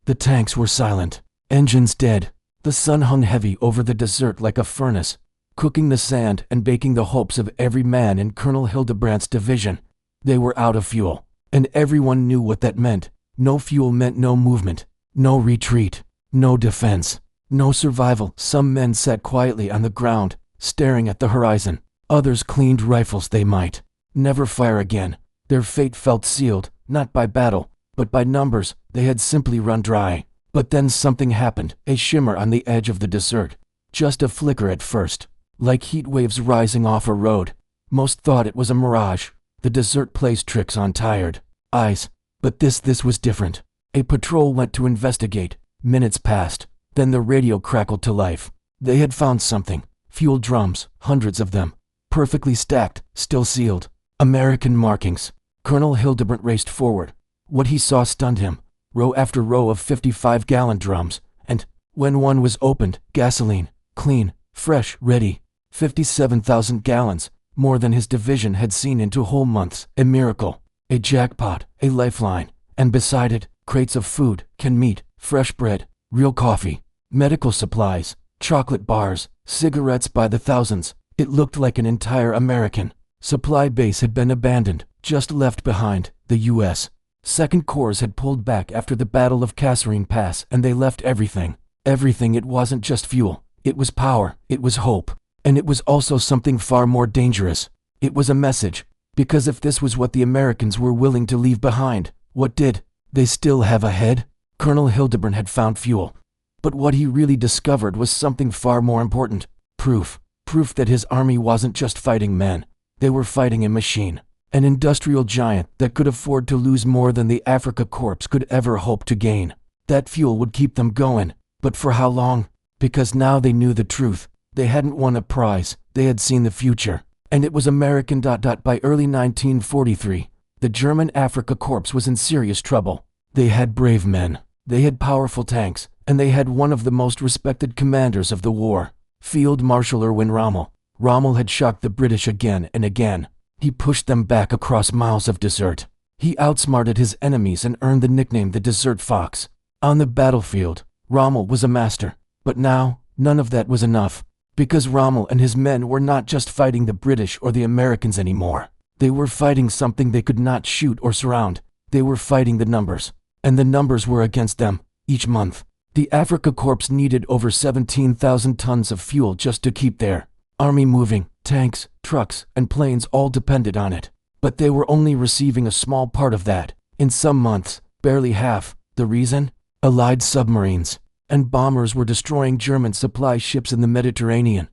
The tanks were silent, engines dead. The sun hung heavy over the desert like a furnace, cooking the sand and baking the hopes of every man in Colonel Hildebrandt's division. They were out of fuel, and everyone knew what that meant. No fuel meant no movement, no retreat, no defense, no survival. Some men sat quietly on the ground, staring at the horizon. Others cleaned rifles they might never fire again. Their fate felt sealed, not by battle, but by numbers. They had simply run dry. But then something happened, a shimmer on the edge of the desert. Just a flicker at first, like heat waves rising off a road. Most thought it was a mirage. The desert plays tricks on tired eyes. But this was different. A patrol went to investigate. Minutes passed. Then the radio crackled to life. They had found something. Fuel drums, hundreds of them. Perfectly stacked, still sealed. American markings. Colonel Hildebrandt raced forward. What he saw stunned him. Row after row of 55-gallon drums, and, when one was opened, gasoline, clean, fresh, ready. 57,000 gallons, more than his division had seen in 2 whole months. A miracle, a jackpot, a lifeline, and beside it, crates of food, canned meat, fresh bread, real coffee, medical supplies, chocolate bars, cigarettes by the thousands. It looked like an entire American supply base had been abandoned, just left behind. The U.S. Second Corps had pulled back after the Battle of Kasserine Pass, and they left everything. Everything. It wasn't just fuel. It was power. It was hope. And it was also something far more dangerous. It was a message. Because if this was what the Americans were willing to leave behind, what did they still have ahead? Colonel Hildebrandt had found fuel. But what he really discovered was something far more important. Proof. Proof that his army wasn't just fighting men. They were fighting a machine. An industrial giant that could afford to lose more than the Afrika Korps could ever hope to gain. That fuel would keep them going. But for how long? Because now they knew the truth. They hadn't won a prize. They had seen the future. And it was American. By early 1943, the German Afrika Korps was in serious trouble. They had brave men. They had powerful tanks. And they had one of the most respected commanders of the war, Field Marshal Erwin Rommel. Rommel had shocked the British again and again. He pushed them back across miles of desert. He outsmarted his enemies and earned the nickname the Desert Fox. On the battlefield, Rommel was a master. But now, none of that was enough. Because Rommel and his men were not just fighting the British or the Americans anymore. They were fighting something they could not shoot or surround. They were fighting the numbers. And the numbers were against them. Each month, the Afrika Korps needed over 17,000 tons of fuel just to keep their army moving. Tanks, trucks, and planes all depended on it. But they were only receiving a small part of that. In some months, barely half. The reason? Allied submarines and bombers were destroying German supply ships in the Mediterranean.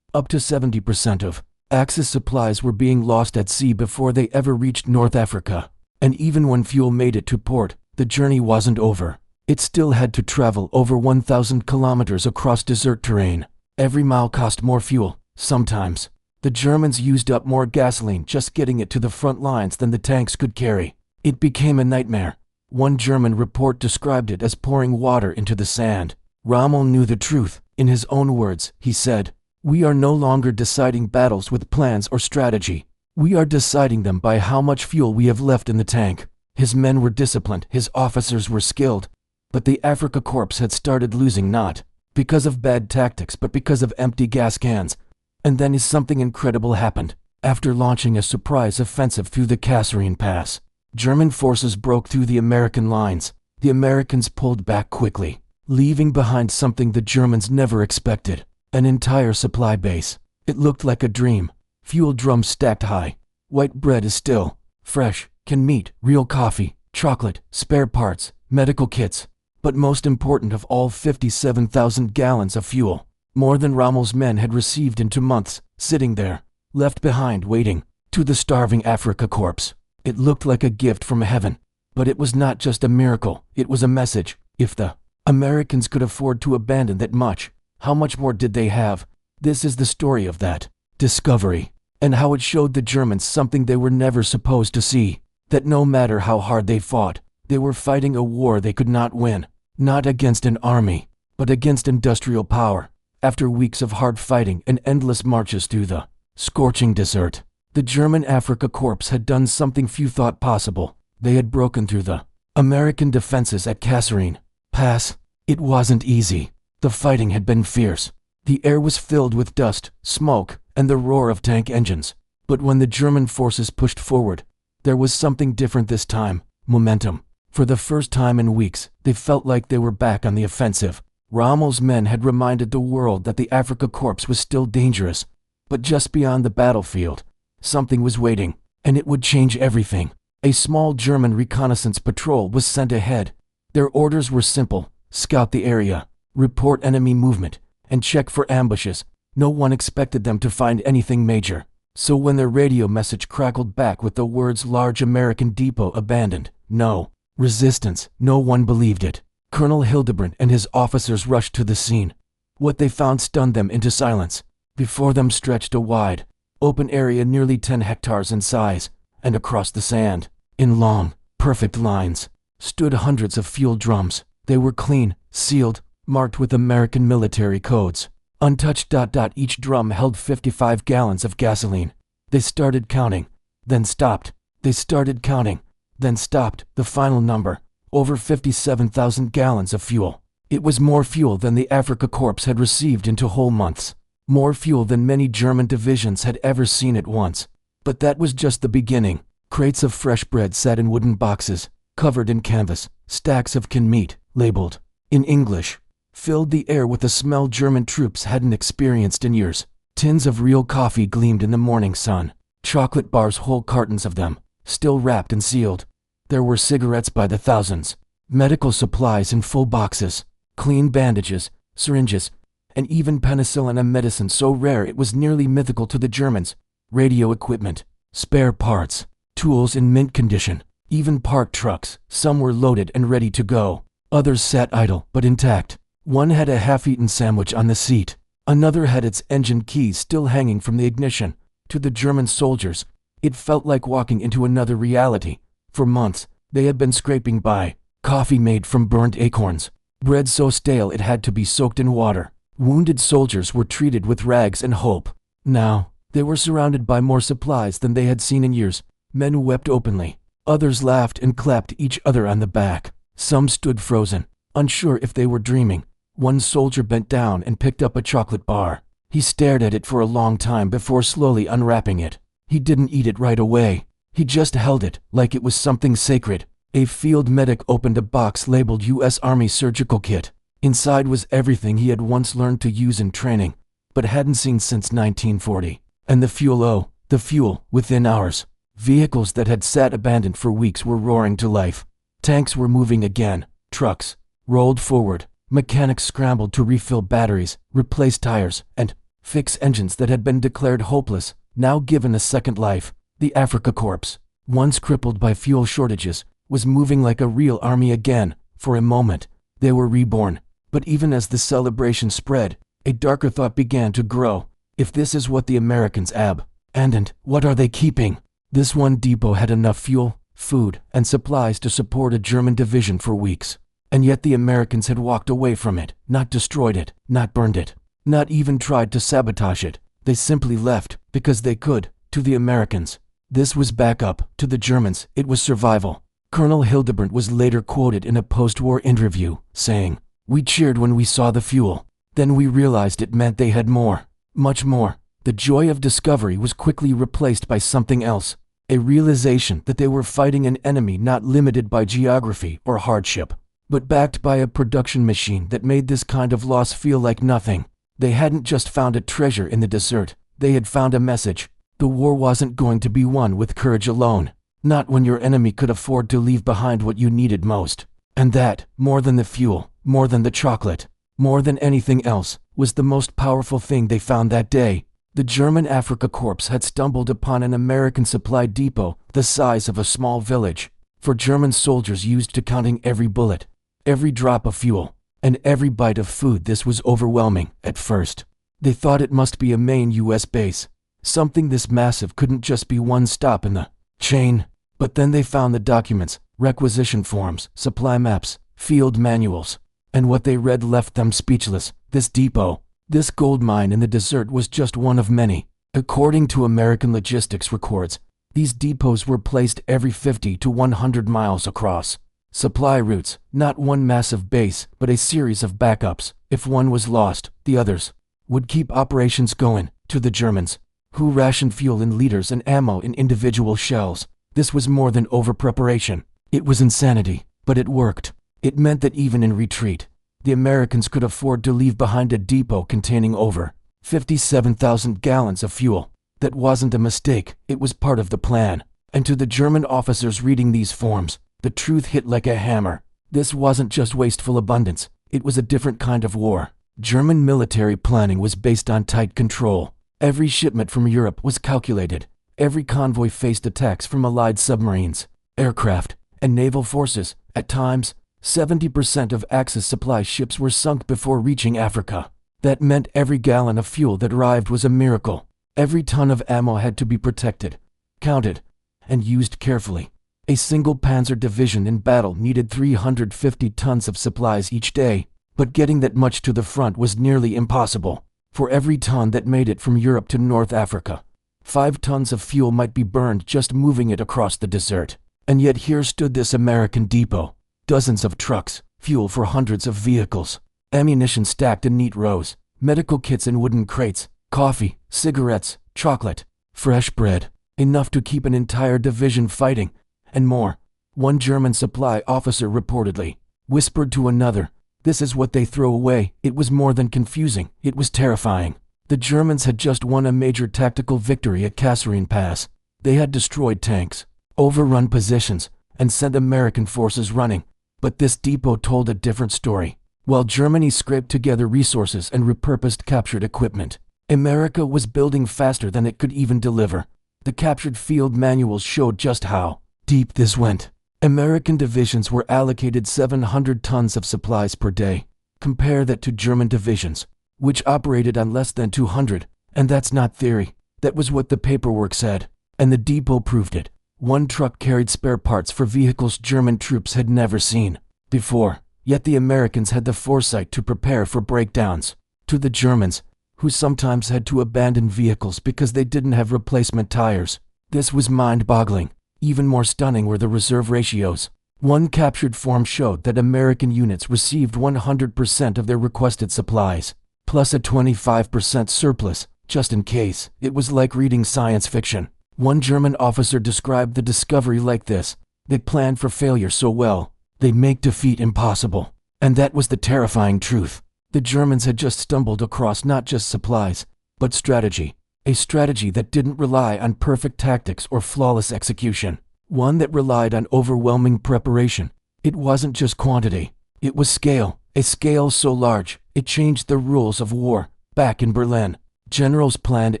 Up to 70% of Axis supplies were being lost at sea before they ever reached North Africa. And even when fuel made it to port, the journey wasn't over. It still had to travel over 1,000 kilometers across desert terrain. Every mile cost more fuel. Sometimes, the Germans used up more gasoline just getting it to the front lines than the tanks could carry. It became a nightmare. One German report described it as pouring water into the sand. Rommel knew the truth. In his own words, he said, "We are no longer deciding battles with plans or strategy. We are deciding them by how much fuel we have left in the tank." His men were disciplined, his officers were skilled. But the Afrika Korps had started losing not because of bad tactics but because of empty gas cans. And then something incredible happened. After launching a surprise offensive through the Kasserine Pass, German forces broke through the American lines. The Americans pulled back quickly, leaving behind something the Germans never expected, an entire supply base. It looked like a dream. Fuel drums stacked high. White bread is still fresh, canned meat, real coffee, chocolate, spare parts, medical kits. But most important of all, 57,000 gallons of fuel. More than Rommel's men had received in 2 months, sitting there, left behind waiting, to the starving Afrika Korps. It looked like a gift from heaven. But it was not just a miracle, it was a message. If the Americans could afford to abandon that much, how much more did they have? This is the story of that discovery, and how it showed the Germans something they were never supposed to see. That no matter how hard they fought, they were fighting a war they could not win. Not against an army, but against industrial power. After weeks of hard fighting and endless marches through the scorching desert, the German Afrika Korps had done something few thought possible. They had broken through the American defenses at Kasserine. Pass. It wasn't easy. The fighting had been fierce. The air was filled with dust, smoke, and the roar of tank engines. But when the German forces pushed forward, there was something different this time: momentum. For the first time in weeks, they felt like they were back on the offensive. Rommel's men had reminded the world that the Afrika Korps was still dangerous. But just beyond the battlefield, something was waiting, and it would change everything. A small German reconnaissance patrol was sent ahead. Their orders were simple: scout the area, report enemy movement, and check for ambushes. No one expected them to find anything major. So when their radio message crackled back with the words "Large American Depot Abandoned," no resistance, no one believed it. Colonel Hildebrand and his officers rushed to the scene. What they found stunned them into silence. Before them stretched a wide, open area nearly 10 hectares in size, and across the sand, in long, perfect lines, stood hundreds of fuel drums. They were clean, sealed, marked with American military codes. Untouched. Each drum held 55 gallons of gasoline. They started counting, then stopped. They started counting, then stopped. The final number: over 57,000 gallons of fuel. It was more fuel than the Afrika Korps had received into whole months. More fuel than many German divisions had ever seen at once. But that was just the beginning. Crates of fresh bread sat in wooden boxes, covered in canvas. Stacks of canned meat, labeled in English, filled the air with a smell German troops hadn't experienced in years. Tins of real coffee gleamed in the morning sun. Chocolate bars, whole cartons of them, still wrapped and sealed. There were cigarettes by the thousands, medical supplies in full boxes, clean bandages, syringes, and even penicillin, a medicine so rare it was nearly mythical to the Germans. Radio equipment, spare parts, tools in mint condition, even parked trucks. Some were loaded and ready to go. Others sat idle but intact. One had a half-eaten sandwich on the seat. Another had its engine keys still hanging from the ignition. To the German soldiers, it felt like walking into another reality. For months, they had been scraping by. Coffee made from burnt acorns, bread so stale it had to be soaked in water. Wounded soldiers were treated with rags and hope. Now, they were surrounded by more supplies than they had seen in years. Men wept openly. Others laughed and clapped each other on the back. Some stood frozen, unsure if they were dreaming. One soldier bent down and picked up a chocolate bar. He stared at it for a long time before slowly unwrapping it. He didn't eat it right away. He just held it like it was something sacred. A field medic opened a box labeled U.S. Army Surgical Kit. Inside was everything he had once learned to use in training, but hadn't seen since 1940. And the fuel, within hours. Vehicles that had sat abandoned for weeks were roaring to life. Tanks were moving again. Trucks rolled forward. Mechanics scrambled to refill batteries, replace tires, and fix engines that had been declared hopeless, now given a second life. The Afrika Korps, once crippled by fuel shortages, was moving like a real army again. For a moment, they were reborn. But even as the celebration spread, a darker thought began to grow. If this is what the Americans abandoned, what are they keeping? This one depot had enough fuel, food, and supplies to support a German division for weeks. And yet the Americans had walked away from it, not destroyed it, not burned it, not even tried to sabotage it. They simply left, because they could. To the Americans, this was backup. To the Germans, it was survival. Colonel Hildebrand was later quoted in a post-war interview, saying, "We cheered when we saw the fuel. Then we realized it meant they had more, much more." The joy of discovery was quickly replaced by something else, a realization that they were fighting an enemy not limited by geography or hardship, but backed by a production machine that made this kind of loss feel like nothing. They hadn't just found a treasure in the desert, they had found a message. The war wasn't going to be won with courage alone, not when your enemy could afford to leave behind what you needed most. And that, more than the fuel, more than the chocolate, more than anything else, was the most powerful thing they found that day. The German Afrika Korps had stumbled upon an American supply depot the size of a small village, for German soldiers used to counting every bullet, every drop of fuel, and every bite of food. This was overwhelming at first. They thought it must be a main U.S. base. Something this massive couldn't just be one stop in the chain. But then they found the documents, requisition forms, supply maps, field manuals, and what they read left them speechless. This depot, this gold mine in the desert, was just one of many. According to American logistics records, these depots were placed every 50 to 100 miles across. Supply routes, not one massive base, but a series of backups. If one was lost, the others would keep operations going. To the Germans, who rationed fuel in liters and ammo in individual shells, this was more than over-preparation. It was insanity, but it worked. It meant that even in retreat, the Americans could afford to leave behind a depot containing over 57,000 gallons of fuel. That wasn't a mistake, it was part of the plan. And to the German officers reading these forms, the truth hit like a hammer. This wasn't just wasteful abundance, it was a different kind of war. German military planning was based on tight control. Every shipment from Europe was calculated. Every convoy faced attacks from Allied submarines, aircraft, and naval forces. At times, 70% of Axis supply ships were sunk before reaching Africa. That meant every gallon of fuel that arrived was a miracle. Every ton of ammo had to be protected, counted, and used carefully. A single panzer division in battle needed 350 tons of supplies each day, but getting that much to the front was nearly impossible. For every ton that made it from Europe to North Africa, 5 tons of fuel might be burned just moving it across the desert. And yet here stood this American depot. Dozens of trucks, fuel for hundreds of vehicles, ammunition stacked in neat rows, medical kits in wooden crates, coffee, cigarettes, chocolate, fresh bread, enough to keep an entire division fighting, and more. One German supply officer reportedly whispered to another, "This is what they throw away." It was more than confusing, it was terrifying. The Germans had just won a major tactical victory at Kasserine Pass. They had destroyed tanks, overrun positions, and sent American forces running. But this depot told a different story. While Germany scraped together resources and repurposed captured equipment, America was building faster than it could even deliver. The captured field manuals showed just how deep this went. American divisions were allocated 700 tons of supplies per day. Compare that to German divisions, which operated on less than 200. And that's not theory. That was what the paperwork said. And the depot proved it. One truck carried spare parts for vehicles German troops had never seen before. Yet the Americans had the foresight to prepare for breakdowns. To the Germans, who sometimes had to abandon vehicles because they didn't have replacement tires, this was mind-boggling. Even more stunning were the reserve ratios. One captured form showed that American units received 100% of their requested supplies, plus a 25% surplus, just in case. It was like reading science fiction. One German officer described the discovery like this: "They planned for failure so well, they make defeat impossible." And that was the terrifying truth. The Germans had just stumbled across not just supplies, but strategy. A strategy that didn't rely on perfect tactics or flawless execution. One that relied on overwhelming preparation. It wasn't just quantity, it was scale. A scale so large, it changed the rules of war. Back in Berlin, generals planned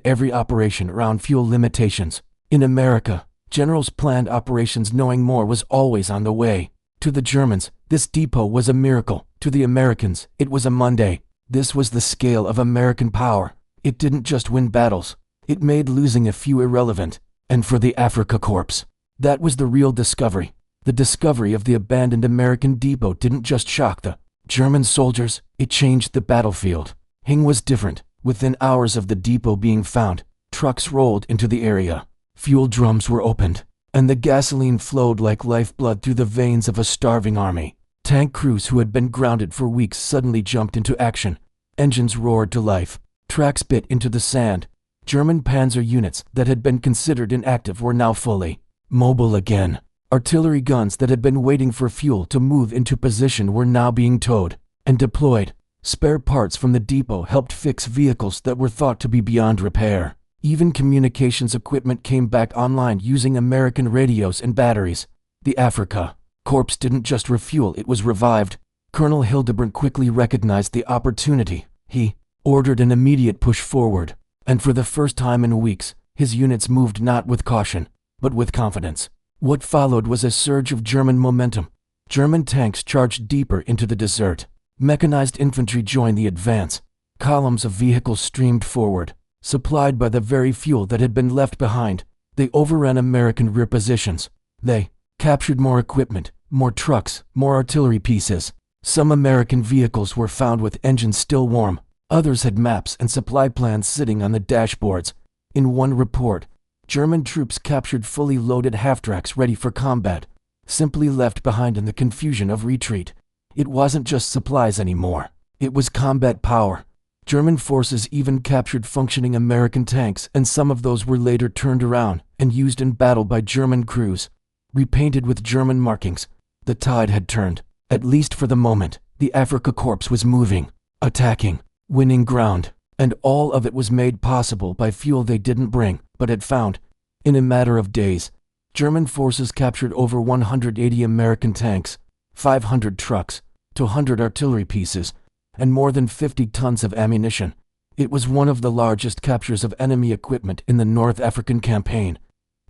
every operation around fuel limitations. In America, generals planned operations knowing more was always on the way. To the Germans, this depot was a miracle. To the Americans, it was a Monday. This was the scale of American power. It didn't just win battles, it made losing a few irrelevant. And for the Afrika Korps, that was the real discovery. The discovery of the abandoned American depot didn't just shock the German soldiers, it changed the battlefield. Hing was different. Within hours of the depot being found, trucks rolled into the area, fuel drums were opened, and the gasoline flowed like lifeblood through the veins of a starving army. Tank crews who had been grounded for weeks suddenly jumped into action. Engines roared to life. Tracks bit into the sand. German panzer units that had been considered inactive were now fully mobile again. Artillery guns that had been waiting for fuel to move into position were now being towed and deployed. Spare parts from the depot helped fix vehicles that were thought to be beyond repair. Even communications equipment came back online using American radios and batteries. The Afrika Korps didn't just refuel, it was revived. Colonel Hildebrand quickly recognized the opportunity. He ordered an immediate push forward, and for the first time in weeks, his units moved not with caution, but with confidence. What followed was a surge of German momentum. German tanks charged deeper into the desert. Mechanized infantry joined the advance. Columns of vehicles streamed forward, supplied by the very fuel that had been left behind. They overran American rear positions. They captured more equipment, more trucks, more artillery pieces. Some American vehicles were found with engines still warm. Others had maps and supply plans sitting on the dashboards. In one report, German troops captured fully loaded half-tracks ready for combat. simply left behind in the confusion of retreat. It wasn't just supplies anymore. It was combat power. German forces even captured functioning American tanks, and some of those were later turned around and used in battle by German crews. Repainted with German markings, the tide had turned. At least for the moment, the Afrika Korps was moving, attacking, winning ground, and all of it was made possible by fuel they didn't bring, but had found. In a matter of days, German forces captured over 180 American tanks, 500 trucks, 200 artillery pieces, and more than 50 tons of ammunition. It was one of the largest captures of enemy equipment in the North African campaign.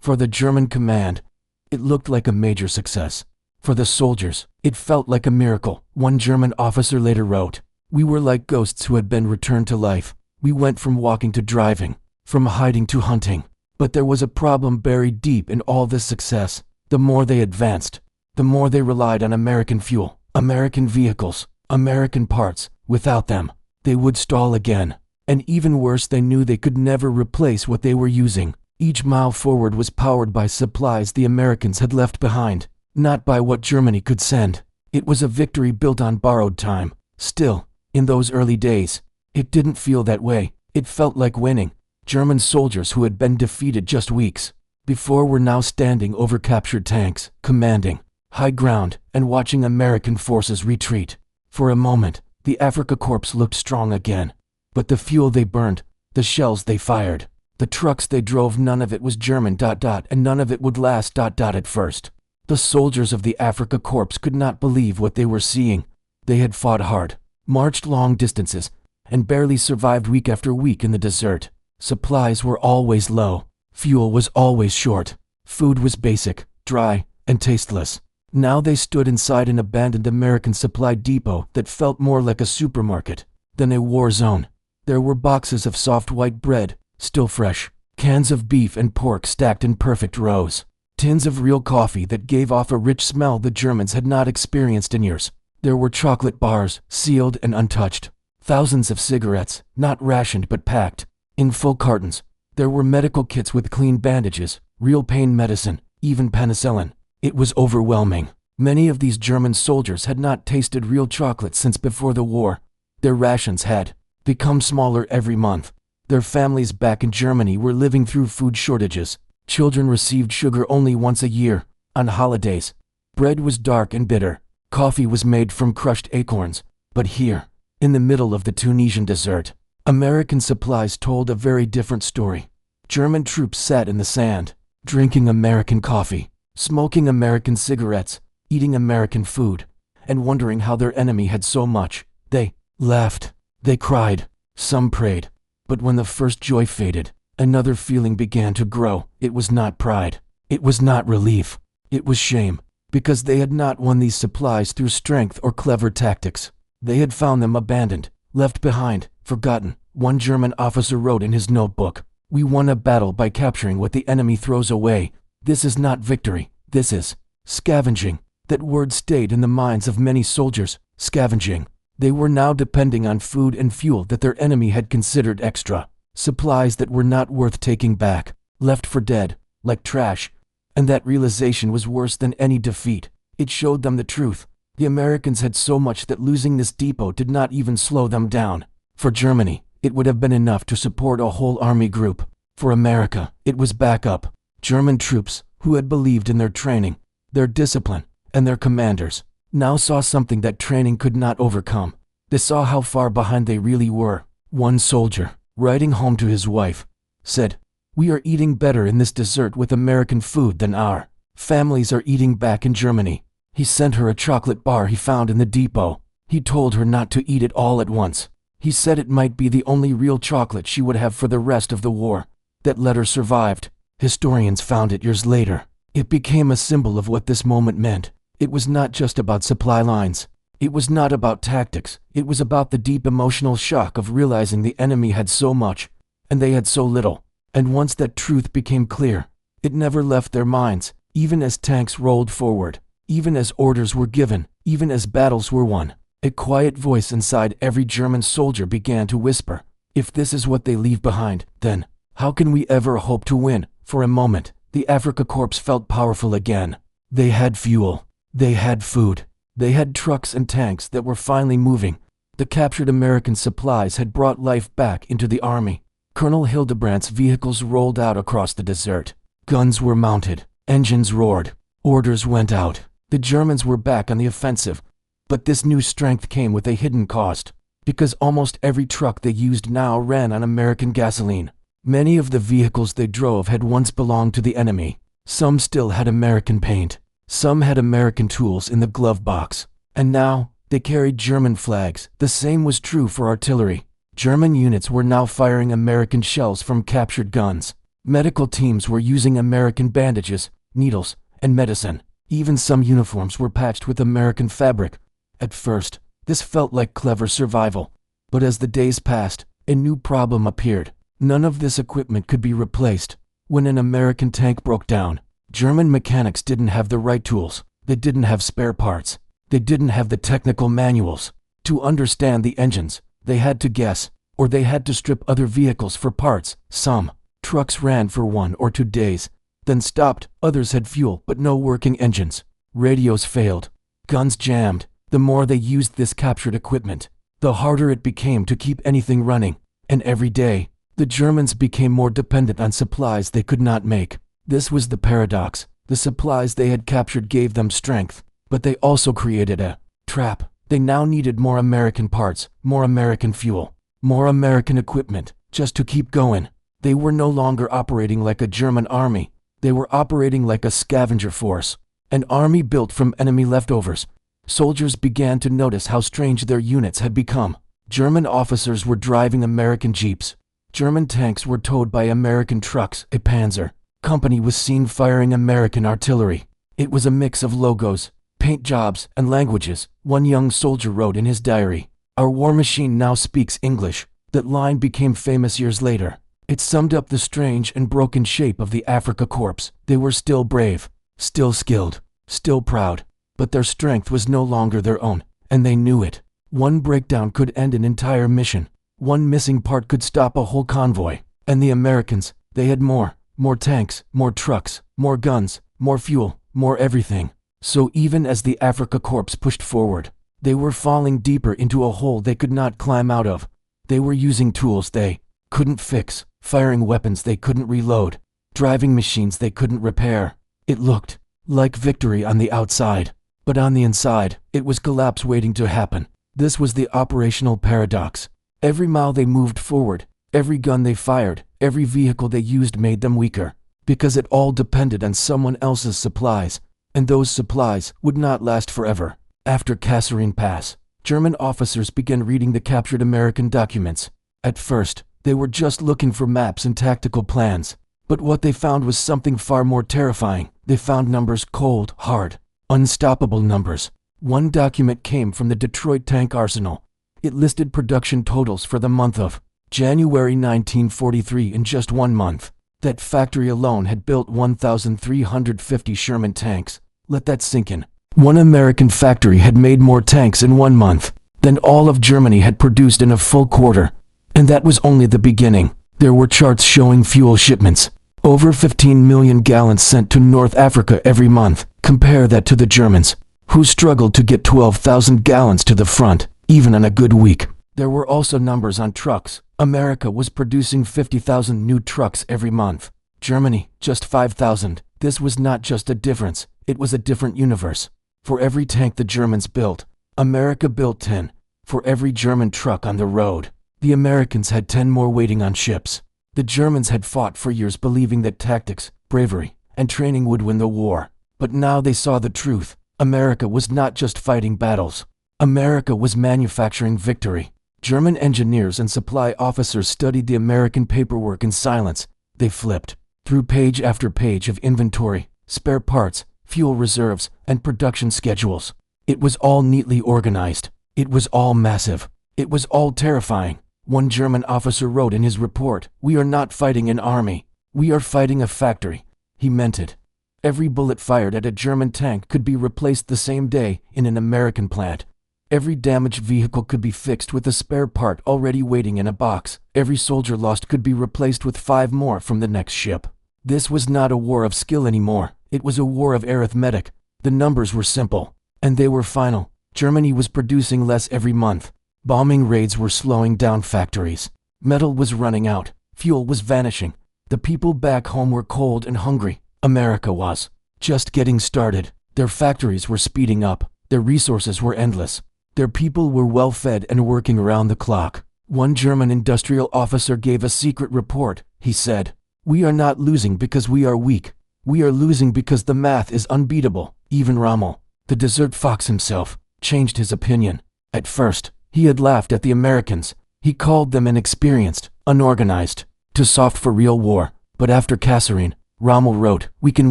For the German command, it looked like a major success. For the soldiers, it felt like a miracle. One German officer later wrote, "We were like ghosts who had been returned to life. We went from walking to driving, from hiding to hunting." But there was a problem buried deep in all this success. The more they advanced, the more they relied on American fuel, American vehicles, American parts. Without them, they would stall again. And even worse, they knew they could never replace what they were using. Each mile forward was powered by supplies the Americans had left behind, not by what Germany could send. It was a victory built on borrowed time. Still, in those early days, it didn't feel that way. It felt like winning. German soldiers who had been defeated just weeks before were now standing over captured tanks, commanding high ground, and watching American forces retreat. For a moment, the Afrika Korps looked strong again. But the fuel they burned, the shells they fired, the trucks they drove, none of it was German ... and none of it would last ... at first. The soldiers of the Afrika Korps could not believe what they were seeing. They had fought hard, marched long distances, and barely survived week after week in the desert. Supplies were always low. Fuel was always short. Food was basic, dry, and tasteless. Now they stood inside an abandoned American supply depot that felt more like a supermarket than a war zone. There were boxes of soft white bread, still fresh, cans of beef and pork stacked in perfect rows, tins of real coffee that gave off a rich smell the Germans had not experienced in years. There were chocolate bars, sealed and untouched. Thousands of cigarettes, not rationed but packed in full cartons. There were medical kits with clean bandages, real pain medicine, even penicillin. It was overwhelming. Many of these German soldiers had not tasted real chocolate since before the war. Their rations had become smaller every month. Their families back in Germany were living through food shortages. Children received sugar only once a year, on holidays. Bread was dark and bitter. Coffee was made from crushed acorns. But here, in the middle of the Tunisian desert, American supplies told a very different story. German troops sat in the sand, drinking American coffee, smoking American cigarettes, eating American food, and wondering how their enemy had so much. They laughed, they cried, some prayed. But when the first joy faded, another feeling began to grow. It was not pride. It was not relief. It was shame, because they had not won these supplies through strength or clever tactics. They had found them abandoned, left behind, forgotten. One German officer wrote in his notebook, "We won a battle by capturing what the enemy throws away. This is not victory. This is scavenging." That word stayed in the minds of many soldiers. Scavenging. They were now depending on food and fuel that their enemy had considered extra. Supplies that were not worth taking back. Left for dead, like trash. And that realization was worse than any defeat. It showed them the truth. The Americans had so much that losing this depot did not even slow them down. For Germany, it would have been enough to support a whole army group. For America, it was backup. German troops, who had believed in their training, their discipline, and their commanders, now saw something that training could not overcome. They saw how far behind they really were. One soldier, writing home to his wife, said, "We are eating better in this desert with American food than our families are eating back in Germany." He sent her a chocolate bar he found in the depot. He told her not to eat it all at once. He said it might be the only real chocolate she would have for the rest of the war. That letter survived. Historians found it years later. It became a symbol of what this moment meant. It was not just about supply lines. It was not about tactics. It was about the deep emotional shock of realizing the enemy had so much, and they had so little. And once that truth became clear, it never left their minds, even as tanks rolled forward, even as orders were given, even as battles were won. A quiet voice inside every German soldier began to whisper, "If this is what they leave behind, then how can we ever hope to win?" For a moment, the Afrika Korps felt powerful again. They had fuel. They had food. They had trucks and tanks that were finally moving. The captured American supplies had brought life back into the army. Colonel Hildebrandt's vehicles rolled out across the desert. Guns were mounted. Engines roared. Orders went out. The Germans were back on the offensive. But this new strength came with a hidden cost, because almost every truck they used now ran on American gasoline. Many of the vehicles they drove had once belonged to the enemy. Some still had American paint. Some had American tools in the glove box. And now, they carried German flags. The same was true for artillery. German units were now firing American shells from captured guns. Medical teams were using American bandages, needles, and medicine. Even some uniforms were patched with American fabric. At first, this felt like clever survival. But as the days passed, a new problem appeared. None of this equipment could be replaced. When an American tank broke down, German mechanics didn't have the right tools. They didn't have spare parts. They didn't have the technical manuals. To understand the engines, they had to guess, or they had to strip other vehicles for parts. Some trucks ran for 1 or 2 days, then stopped. Others had fuel but no working engines. Radios failed. Guns jammed. The more they used this captured equipment, the harder it became to keep anything running. And every day, the Germans became more dependent on supplies they could not make. This was the paradox. The supplies they had captured gave them strength, but they also created a trap. They now needed more American parts, more American fuel, more American equipment, just to keep going. They were no longer operating like a German army. They were operating like a scavenger force, an army built from enemy leftovers. Soldiers began to notice how strange their units had become. German officers were driving American jeeps. German tanks were towed by American trucks. A Panzer company was seen firing American artillery. It was a mix of logos, paint jobs, and languages. One young soldier wrote in his diary, "Our war machine now speaks English." That line became famous years later. It summed up the strange and broken shape of the Afrika Korps. They were still brave, still skilled, still proud, but their strength was no longer their own, and they knew it. One breakdown could end an entire mission. One missing part could stop a whole convoy. And the Americans, they had more tanks, more trucks, more guns, more fuel, more everything. So even as the Afrika Korps pushed forward, they were falling deeper into a hole they could not climb out of. They were using tools they couldn't fix, firing weapons they couldn't reload, driving machines they couldn't repair. It looked like victory on the outside, but on the inside, it was collapse waiting to happen. This was the operational paradox. Every mile they moved forward, every gun they fired, every vehicle they used made them weaker, because it all depended on someone else's supplies, and those supplies would not last forever. After Kasserine Pass, German officers began reading the captured American documents. At first, they were just looking for maps and tactical plans, but what they found was something far more terrifying. They found numbers, cold, hard, unstoppable numbers. One document came from the Detroit tank arsenal. It listed production totals for the month of January 1943. In just 1 month, that factory alone had built 1,350 Sherman tanks. Let that sink in. One American factory had made more tanks in 1 month than all of Germany had produced in a full quarter. And that was only the beginning. There were charts showing fuel shipments. Over 15 million gallons sent to North Africa every month. Compare that to the Germans, who struggled to get 12,000 gallons to the front, even on a good week. There were also numbers on trucks. America was producing 50,000 new trucks every month. Germany, just 5,000. This was not just a difference, it was a different universe. For every tank the Germans built, America built 10. For every German truck on the road, the Americans had 10 more waiting on ships. The Germans had fought for years believing that tactics, bravery, and training would win the war. But now they saw the truth. America was not just fighting battles. America was manufacturing victory. German engineers and supply officers studied the American paperwork in silence. They flipped through page after page of inventory, spare parts, fuel reserves, and production schedules. It was all neatly organized. It was all massive. It was all terrifying. One German officer wrote in his report, "We are not fighting an army. We are fighting a factory." He meant it. Every bullet fired at a German tank could be replaced the same day in an American plant. Every damaged vehicle could be fixed with a spare part already waiting in a box. Every soldier lost could be replaced with 5 more from the next ship. This was not a war of skill anymore. It was a war of arithmetic. The numbers were simple, and they were final. Germany was producing less every month. Bombing raids were slowing down factories. Metal was running out. Fuel was vanishing. The people back home were cold and hungry. America was just getting started. Their factories were speeding up. Their resources were endless. Their people were well fed and working around the clock. One German industrial officer gave a secret report. He said, "We are not losing because we are weak. We are losing because the math is unbeatable." Even Rommel, the desert fox himself, changed his opinion. At first, he had laughed at the Americans. He called them inexperienced, unorganized, too soft for real war. But after Kasserine, Rommel wrote, "We can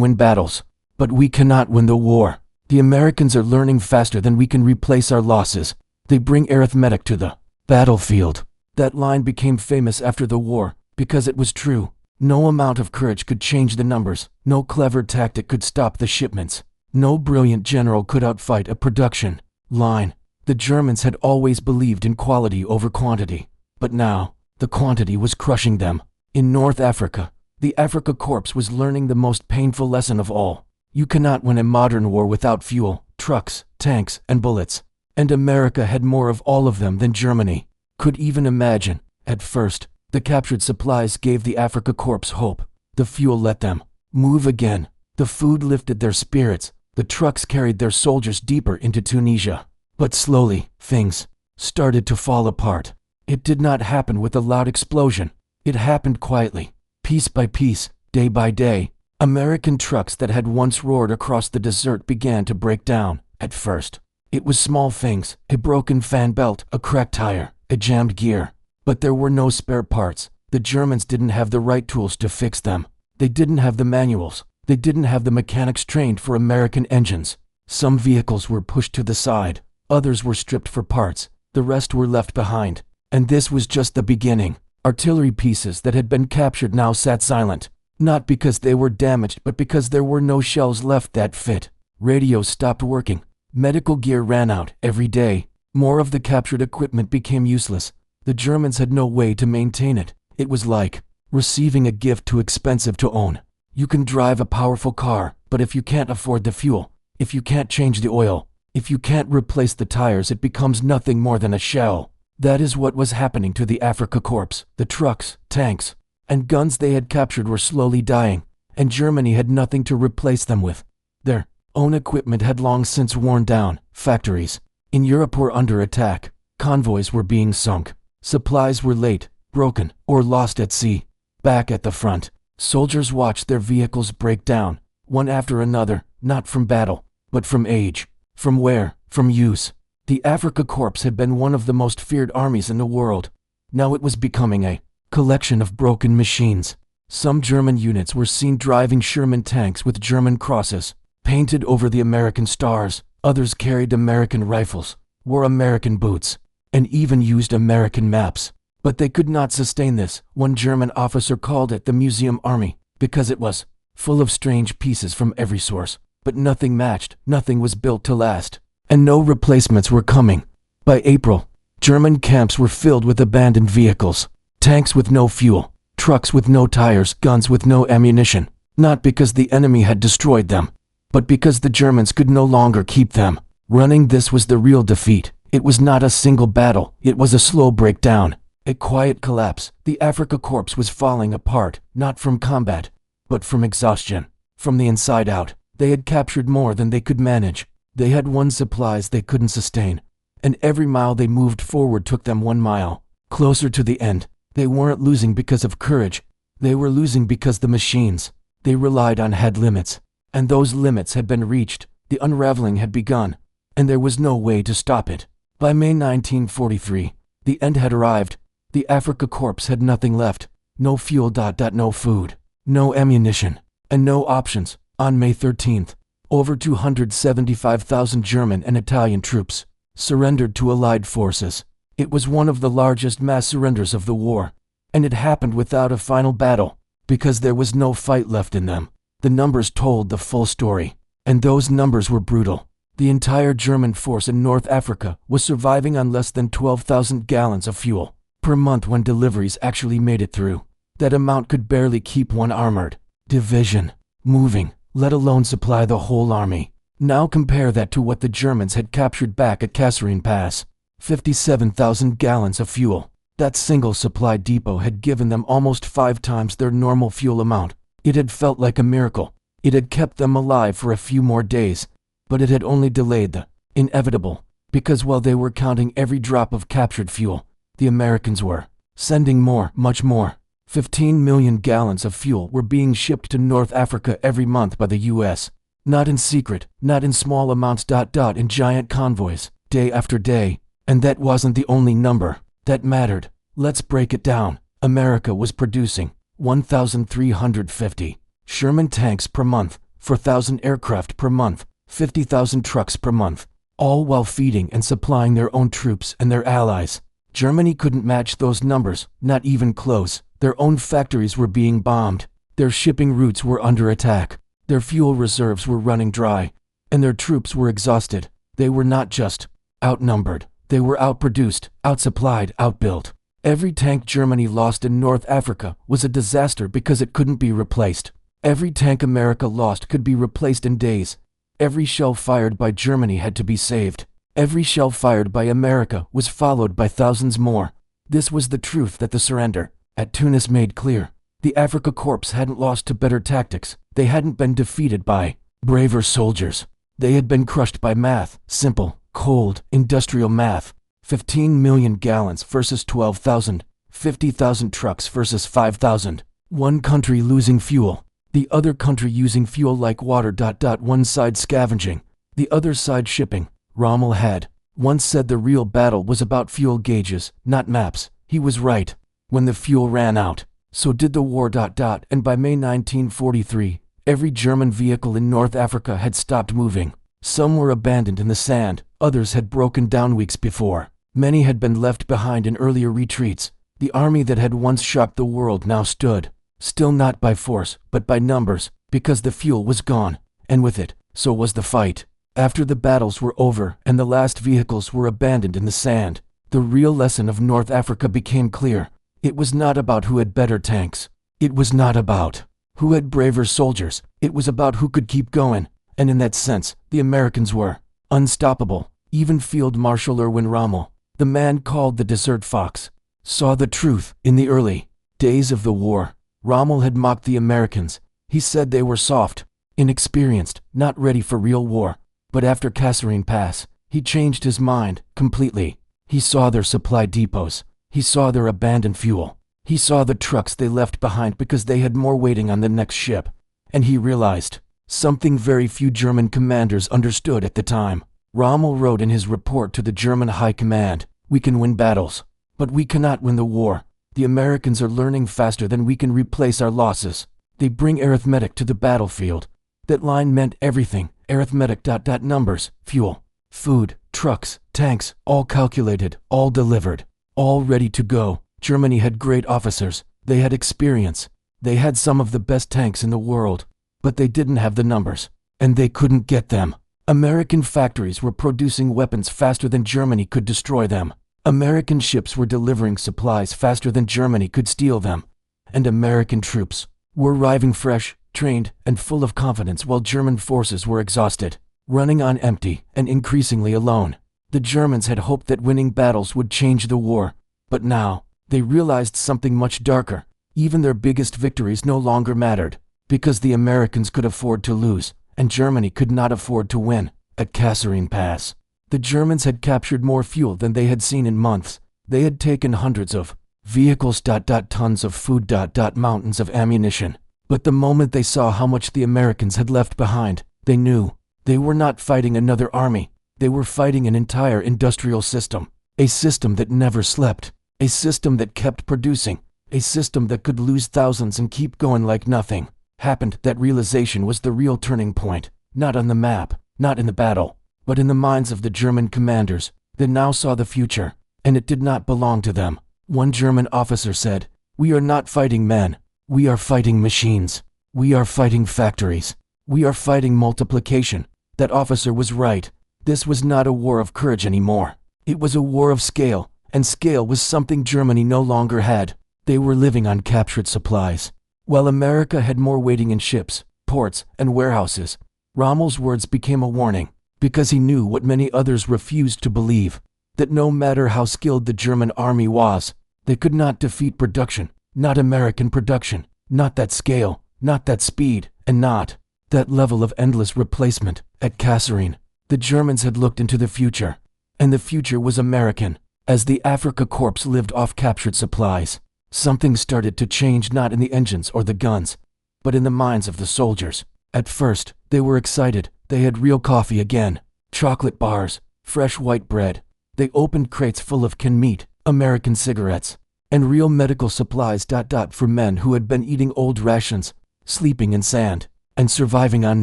win battles, but we cannot win the war. The Americans are learning faster than we can replace our losses. They bring arithmetic to the battlefield." That line became famous after the war, because it was true. No amount of courage could change the numbers. No clever tactic could stop the shipments. No brilliant general could outfight a production line. The Germans had always believed in quality over quantity. But now, the quantity was crushing them. In North Africa, the Afrika Korps was learning the most painful lesson of all. You cannot win a modern war without fuel, trucks, tanks, and bullets. And America had more of all of them than Germany could even imagine. At first, the captured supplies gave the Afrika Korps hope. The fuel let them move again. The food lifted their spirits. The trucks carried their soldiers deeper into Tunisia. But slowly, things started to fall apart. It did not happen with a loud explosion. It happened quietly, piece by piece, day by day. American trucks that had once roared across the desert began to break down. At first, it was small things: a broken fan belt, a cracked tire, a jammed gear. But there were no spare parts. The Germans didn't have the right tools to fix them. They didn't have the manuals. They didn't have the mechanics trained for American engines. Some vehicles were pushed to the side. Others were stripped for parts. The rest were left behind. And this was just the beginning. Artillery pieces that had been captured now sat silent. Not because they were damaged, but because there were no shells left that fit. Radios stopped working. Medical gear ran out every day. More of the captured equipment became useless. The Germans had no way to maintain it. It was like receiving a gift too expensive to own. You can drive a powerful car, but if you can't afford the fuel, if you can't change the oil, if you can't replace the tires, it becomes nothing more than a shell. That is what was happening to the Afrika Korps. The trucks, tanks, and guns they had captured were slowly dying, and Germany had nothing to replace them with. Their own equipment had long since worn down. Factories in Europe were under attack. Convoys were being sunk. Supplies were late, broken, or lost at sea. Back at the front, soldiers watched their vehicles break down, one after another, not from battle, but from age, from wear, from use. The Afrika Korps had been one of the most feared armies in the world. Now it was becoming a collection of broken machines. Some German units were seen driving Sherman tanks with German crosses painted over the American stars. Others carried American rifles, wore American boots, and even used American maps. But they could not sustain this. One German officer called it the Museum Army, because it was full of strange pieces from every source. But nothing matched, nothing was built to last, and no replacements were coming. By April, German camps were filled with abandoned vehicles, tanks with no fuel, trucks with no tires, guns with no ammunition, not because the enemy had destroyed them, but because the Germans could no longer keep them running. This was the real defeat. It was not a single battle, it was a slow breakdown, a quiet collapse. The Afrika Korps was falling apart, not from combat, but from exhaustion. From the inside out, they had captured more than they could manage. They had won supplies they couldn't sustain, and every mile they moved forward took them 1 mile closer to the end. They weren't losing because of courage. They were losing because the machines they relied on had limits, and those limits had been reached. The unraveling had begun, and there was no way to stop it. By May 1943, the end had arrived. The Afrika Korps had nothing left. No fuel, no food, no ammunition, and no options. On May 13th, over 275,000 German and Italian troops surrendered to Allied forces. It was one of the largest mass surrenders of the war, and it happened without a final battle, because there was no fight left in them. The numbers told the full story, and those numbers were brutal. The entire German force in North Africa was surviving on less than 12,000 gallons of fuel per month when deliveries actually made it through. That amount could barely keep one armored division moving, let alone supply the whole army. Now compare that to what the Germans had captured back at Kasserine Pass. 57,000 gallons of fuel. That single supply depot had given them almost 5 times their normal fuel amount. It had felt like a miracle. It had kept them alive for a few more days, but it had only delayed the inevitable, because while they were counting every drop of captured fuel, the Americans were sending more, much more. 15 million gallons of fuel were being shipped to North Africa every month by the U.S. Not in secret, not in small amounts. In giant convoys, day after day. And that wasn't the only number that mattered. Let's break it down. America was producing 1,350 Sherman tanks per month, 4,000 aircraft per month, 50,000 trucks per month, all while feeding and supplying their own troops and their allies. Germany couldn't match those numbers, not even close. Their own factories were being bombed. Their shipping routes were under attack. Their fuel reserves were running dry, and their troops were exhausted. They were not just outnumbered. They were outproduced, outsupplied, outbuilt. Every tank Germany lost in North Africa was a disaster because it couldn't be replaced. Every tank America lost could be replaced in days. Every shell fired by Germany had to be saved. Every shell fired by America was followed by thousands more. This was the truth that the surrender at Tunis made clear. The Afrika Korps hadn't lost to better tactics. They hadn't been defeated by braver soldiers. They had been crushed by math, simple, cold, industrial math. 15 million gallons versus 12,000, 50,000 trucks versus 5,000. One country losing fuel, the other country using fuel like water. One side scavenging, the other side shipping. Rommel had once said the real battle was about fuel gauges, not maps. He was right. When the fuel ran out, so did the war. And by May 1943, every German vehicle in North Africa had stopped moving. Some were abandoned in the sand, others had broken down weeks before. Many had been left behind in earlier retreats. The army that had once shocked the world now stood, still not by force, but by numbers, because the fuel was gone, and with it, so was the fight. After the battles were over and the last vehicles were abandoned in the sand, the real lesson of North Africa became clear. It was not about who had better tanks. It was not about who had braver soldiers. It was about who could keep going. And in that sense, the Americans were unstoppable. Even Field Marshal Erwin Rommel, the man called the Desert Fox, saw the truth. In the early days of the war, Rommel had mocked the Americans. He said they were soft, inexperienced, not ready for real war. But after Kasserine Pass, he changed his mind completely. He saw their supply depots. He saw their abandoned fuel. He saw the trucks they left behind because they had more waiting on the next ship. And he realized something very few German commanders understood at the time. Rommel wrote in his report to the German High Command, "We can win battles, but we cannot win the war. The Americans are learning faster than we can replace our losses. They bring arithmetic to the battlefield." That line meant everything. Arithmetic. Numbers, fuel, food, trucks, tanks, all calculated, all delivered, all ready to go. Germany had great officers. They had experience. They had some of the best tanks in the world. But they didn't have the numbers, and they couldn't get them. American factories were producing weapons faster than Germany could destroy them. American ships were delivering supplies faster than Germany could steal them. And American troops were arriving fresh, trained, and full of confidence while German forces were exhausted, running on empty, and increasingly alone. The Germans had hoped that winning battles would change the war, but now they realized something much darker. Even their biggest victories no longer mattered, because the Americans could afford to lose, and Germany could not afford to win. At Kasserine Pass, the Germans had captured more fuel than they had seen in months. They had taken hundreds of vehicles. Tons of food. Mountains of ammunition. But the moment they saw how much the Americans had left behind, they knew they were not fighting another army. They were fighting an entire industrial system. A system that never slept. A system that kept producing. A system that could lose thousands and keep going like nothing happened. That realization was the real turning point. Not on the map, not in the battle, but in the minds of the German commanders. They now saw the future, and it did not belong to them. One German officer said, "We are not fighting men. We are fighting machines. We are fighting factories. We are fighting multiplication." That officer was right. This was not a war of courage anymore. It was a war of scale, and scale was something Germany no longer had. They were living on captured supplies. While America had more waiting in ships, ports, and warehouses, Rommel's words became a warning, because he knew what many others refused to believe, that no matter how skilled the German army was, they could not defeat production, not American production, not that scale, not that speed, and not that level of endless replacement. At Kasserine, the Germans had looked into the future, and the future was American. As the Afrika Korps lived off captured supplies, something started to change, not in the engines or the guns, but in the minds of the soldiers. At first, they were excited. They had real coffee again, chocolate bars, fresh white bread. They opened crates full of canned meat, American cigarettes, and real medical supplies for men who had been eating old rations, sleeping in sand, and surviving on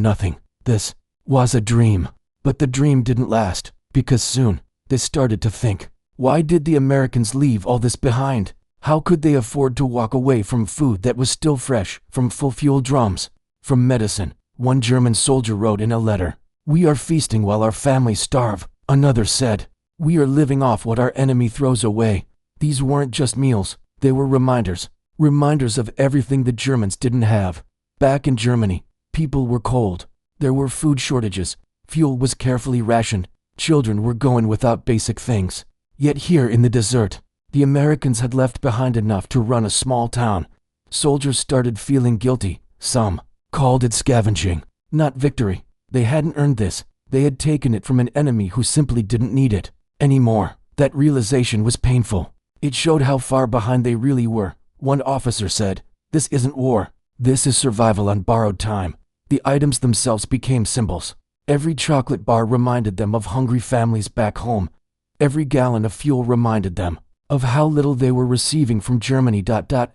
nothing. This was a dream. But the dream didn't last, because soon, they started to think, why did the Americans leave all this behind? How could they afford to walk away from food that was still fresh, from full fuel drums, from medicine? One German soldier wrote in a letter, "We are feasting while our families starve." Another said, "We are living off what our enemy throws away." These weren't just meals, they were reminders of everything the Germans didn't have. Back in Germany, people were cold. There were food shortages. Fuel was carefully rationed. Children were going without basic things. Yet here in the desert, the Americans had left behind enough to run a small town. Soldiers started feeling guilty. Some called it scavenging, not victory. They hadn't earned this. They had taken it from an enemy who simply didn't need it anymore. That realization was painful. It showed how far behind they really were. One officer said, "This isn't war. This is survival on borrowed time." The items themselves became symbols. Every chocolate bar reminded them of hungry families back home. Every gallon of fuel reminded them of how little they were receiving from Germany.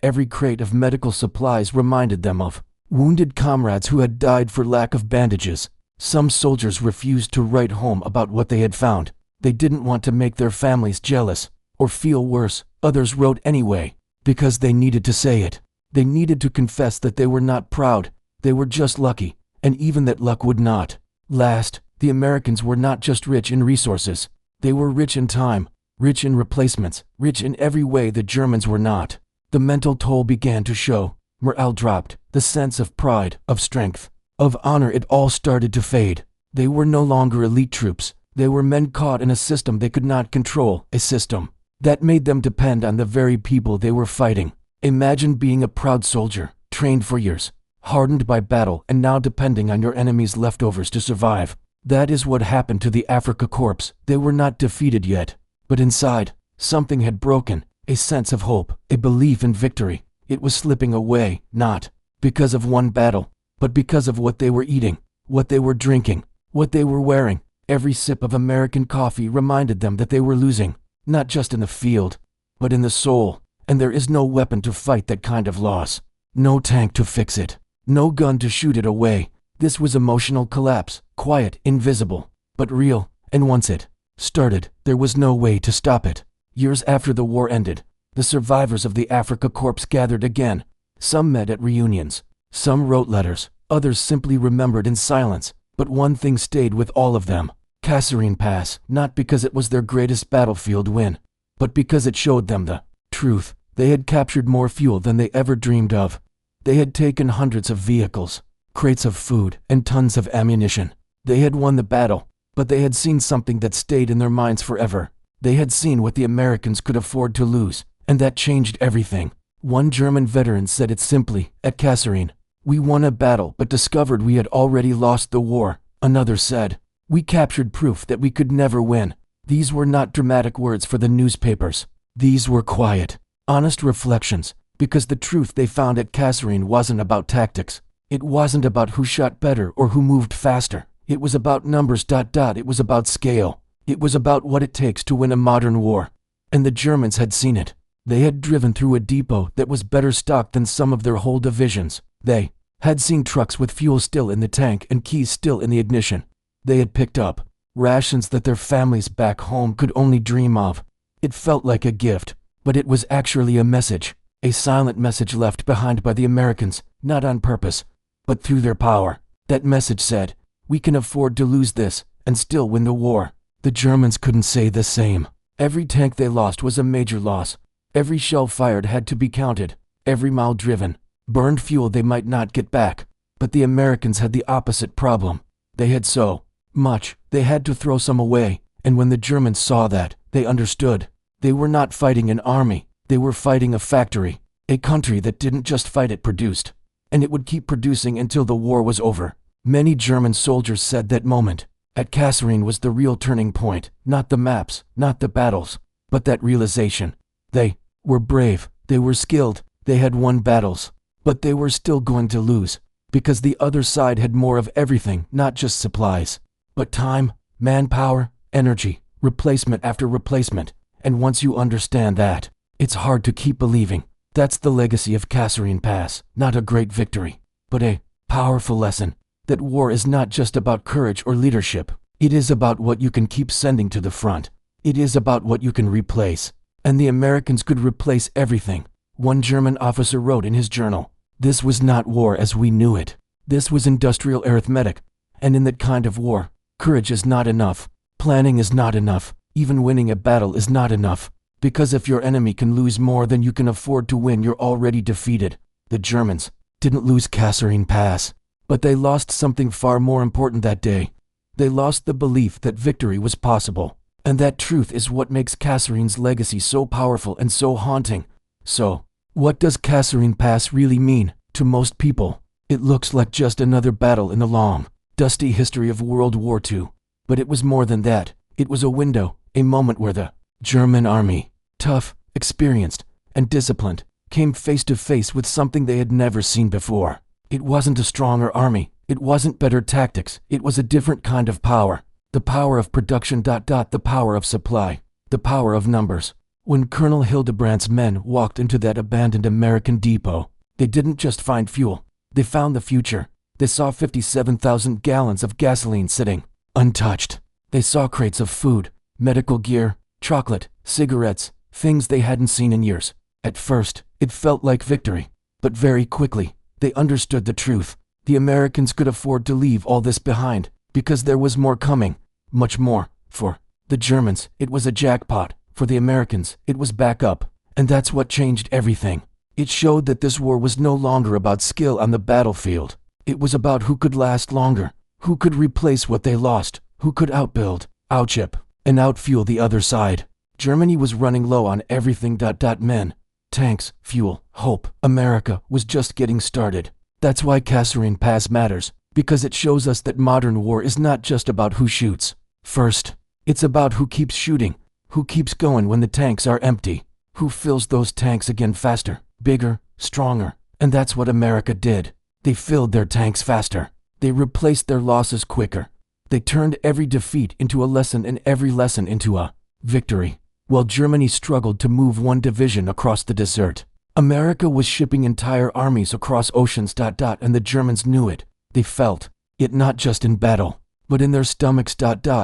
Every crate of medical supplies reminded them of wounded comrades who had died for lack of bandages. Some soldiers refused to write home about what they had found. They didn't want to make their families jealous or feel worse. Others wrote anyway, because they needed to say it. They needed to confess that they were not proud. They were just lucky, and even that luck would not last. The Americans were not just rich in resources. They were rich in time, rich in replacements, rich in every way the Germans were not. The mental toll began to show. Morale dropped. The sense of pride, of strength, of honor, it all started to fade. They were no longer elite troops. They were men caught in a system they could not control, a system that made them depend on the very people they were fighting. Imagine being a proud soldier, trained for years, hardened by battle, and now depending on your enemy's leftovers to survive. That is what happened to the Afrika Korps. They were not defeated yet, but inside, something had broken, a sense of hope, a belief in victory. It was slipping away, not because of one battle, but because of what they were eating, what they were drinking, what they were wearing. Every sip of American coffee reminded them that they were losing, not just in the field, but in the soul. And there is no weapon to fight that kind of loss. No tank to fix it. No gun to shoot it away. This was emotional collapse, quiet, invisible, but real, and once it started, there was no way to stop it. Years after the war ended, the survivors of the Afrika Korps gathered again. Some met at reunions. Some wrote letters. Others simply remembered in silence. But one thing stayed with all of them. Kasserine Pass, not because it was their greatest battlefield win, but because it showed them the truth. They had captured more fuel than they ever dreamed of. They had taken hundreds of vehicles, crates of food, and tons of ammunition. They had won the battle, but they had seen something that stayed in their minds forever. They had seen what the Americans could afford to lose, and that changed everything. One German veteran said it simply, "At Kasserine, we won a battle but discovered we had already lost the war." Another said, "We captured proof that we could never win." These were not dramatic words for the newspapers. These were quiet, honest reflections, because the truth they found at Kasserine wasn't about tactics. It wasn't about who shot better or who moved faster. It was about numbers. It was about scale. It was about what it takes to win a modern war. And the Germans had seen it. They had driven through a depot that was better stocked than some of their whole divisions. They had seen trucks with fuel still in the tank and keys still in the ignition. They had picked up rations that their families back home could only dream of. It felt like a gift, but it was actually a message, a silent message left behind by the Americans, not on purpose, but through their power. That message said, "We can afford to lose this and still win the war." The Germans couldn't say the same. Every tank they lost was a major loss. Every shell fired had to be counted. Every mile driven, burned fuel they might not get back. But the Americans had the opposite problem. They had so much, they had to throw some away, and when the Germans saw that, they understood. They were not fighting an army, they were fighting a factory, a country that didn't just fight, it produced. And it would keep producing until the war was over. Many German soldiers said that moment at Kasserine was the real turning point, not the maps, not the battles, but that realization. They were brave, they were skilled, they had won battles, but they were still going to lose, because the other side had more of everything, not just supplies, but time, manpower, energy, replacement after replacement. And once you understand that, it's hard to keep believing. That's the legacy of Kasserine Pass, not a great victory, but a powerful lesson. That war is not just about courage or leadership. It is about what you can keep sending to the front. It is about what you can replace. And the Americans could replace everything. One German officer wrote in his journal, "This was not war as we knew it. This was industrial arithmetic. And in that kind of war, courage is not enough. Planning is not enough. Even winning a battle is not enough. Because if your enemy can lose more than you can afford to win, you're already defeated." The Germans didn't lose Kasserine Pass, but they lost something far more important that day. They lost the belief that victory was possible. And that truth is what makes Kasserine's legacy so powerful and so haunting. So, what does Kasserine Pass really mean to most people? It looks like just another battle in the long, dusty history of World War II. But it was more than that. It was a window, a moment where the German army, tough, experienced, and disciplined, came face to face with something they had never seen before. It wasn't a stronger army, it wasn't better tactics, it was a different kind of power. The power of production, the power of supply, the power of numbers. When Colonel Hildebrandt's men walked into that abandoned American depot, they didn't just find fuel, they found the future. They saw 57,000 gallons of gasoline sitting untouched. They saw crates of food, medical gear, chocolate, cigarettes, things they hadn't seen in years. At first, it felt like victory, but very quickly, they understood the truth. The Americans could afford to leave all this behind, because there was more coming, much more. For the Germans, it was a jackpot. For the Americans, it was backup. And that's what changed everything. It showed that this war was no longer about skill on the battlefield. It was about who could last longer, who could replace what they lost, who could outbuild, outship, and outfuel the other side. Germany was running low on everything. Men, tanks, fuel, hope. America was just getting started. That's why Kasserine Pass matters, because it shows us that modern war is not just about who shoots first. It's about who keeps shooting, who keeps going when the tanks are empty, who fills those tanks again faster, bigger, stronger. And that's what America did. They filled their tanks faster. They replaced their losses quicker. They turned every defeat into a lesson and every lesson into a victory. While Germany struggled to move one division across the desert, America was shipping entire armies across oceans. And the Germans knew it. They felt it not just in battle, but in their stomachs.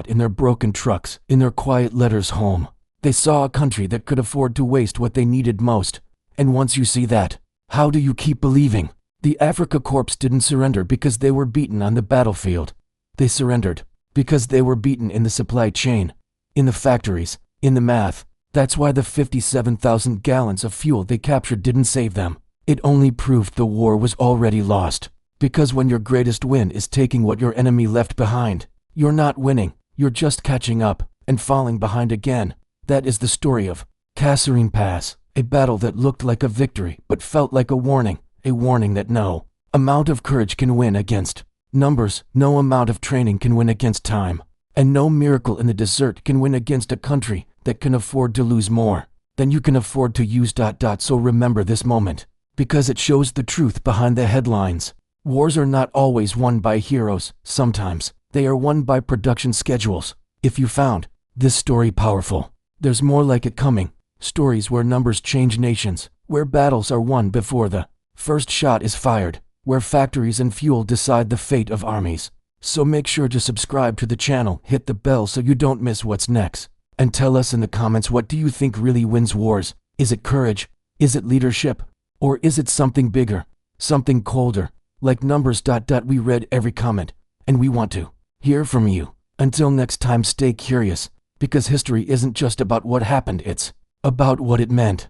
In their broken trucks, in their quiet letters home. They saw a country that could afford to waste what they needed most. And once you see that, how do you keep believing? The Afrika Korps didn't surrender because they were beaten on the battlefield. They surrendered because they were beaten in the supply chain, in the factories, in the math. That's why the 57,000 gallons of fuel they captured didn't save them. It only proved the war was already lost. Because when your greatest win is taking what your enemy left behind, you're not winning, you're just catching up and falling behind again. That is the story of Kasserine Pass, a battle that looked like a victory but felt like a warning that no amount of courage can win against numbers, no amount of training can win against time, and no miracle in the desert can win against a country that can afford to lose more than you can afford to use. So remember this moment, because it shows the truth behind the headlines. Wars are not always won by heroes. Sometimes they are won by production schedules. If you found this story powerful, there's more like it coming. Stories where numbers change nations, where battles are won before the first shot is fired, where factories and fuel decide the fate of armies. So make sure to subscribe to the channel, hit the bell so you don't miss what's next. And tell us in the comments, what do you think really wins wars? Is it courage? Is it leadership? Or is it something bigger? Something colder? Like numbers. We read every comment, and we want to hear from you. Until next time, stay curious, because history isn't just about what happened, it's about what it meant.